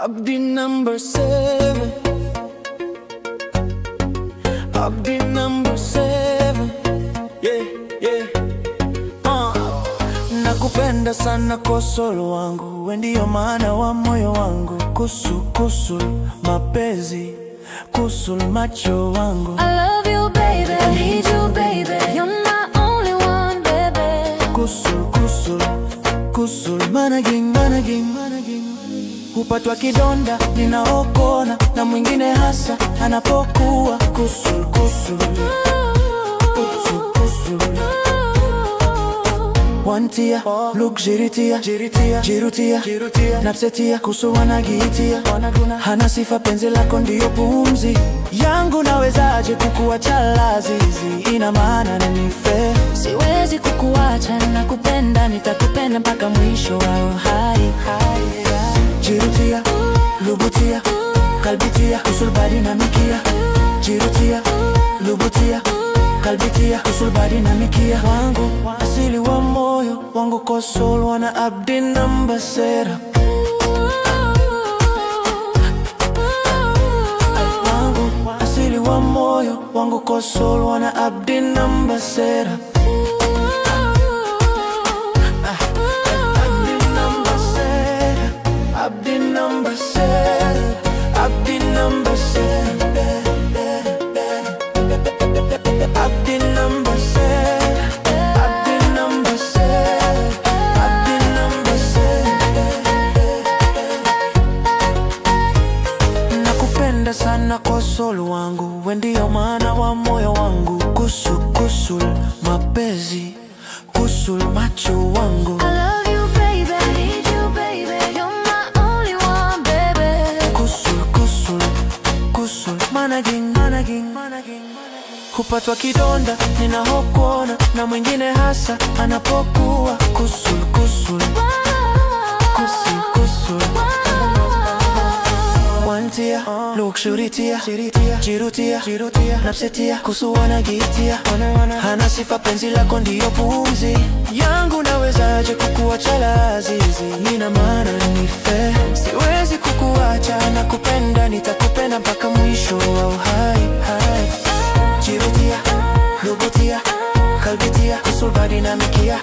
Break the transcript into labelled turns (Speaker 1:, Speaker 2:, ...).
Speaker 1: Abdi number 7. Abdi number 7. Yeah, yeah. Nakupenda sana kosolo wangu, we ndio maana wa moyo wangu. Kusul mapenzi, kusul macho wangu.
Speaker 2: I love you baby, I need you baby, you're my only one baby.
Speaker 1: Kusul managing. Upatwa kidonda ninaokona, na mwingine hasa anapokuwa kusul. Wantia, look jiritia, napsetia, kusul wanagitia. Hana sifa, penzi lako ndio pumzi yangu, nawezaje kukuacha lazizi? Ina maana na nife,
Speaker 2: siwezi kukuacha, nakupenda, nitakupenda mpaka mwisho wa uhai.
Speaker 1: Jirutia, lubutia, kalbitia, kusul badi na mikia. Jirutia, lubutia, kalbitia, kusul badi na mikia. Wangu, asili wa moyo wangu, kosol wana Abdi number 7. Wangu, asili wa moyo wangu, kosol wana Abdi number 7. Abdi number 7. Abdi number 7. Abdi number 7. Abdi number 7. Abdi number 7. Nakupenda sana kosolo wangu, we ndio maana wa moyo wangu. Kusul mapenzi, kusul macho wangu.
Speaker 2: I love you baby, I need you baby, you're my only one baby.
Speaker 1: Kusul managing. Hupatwa kidonda ninaokona, na mwingine hasa anapokuwa kusul. Wantia, look jiritia, napsetia, kusul wanagitia. Hana sifa, penzi lako ndio pumzi yangu, nawezaje kukuacha lazizi? Ina maana nife, siwezi kukuacha, nakupenda, nitakupenda mpaka mwisho wa uhai. Jirutia, lubutia, kalbitia, kusul badi na mikia.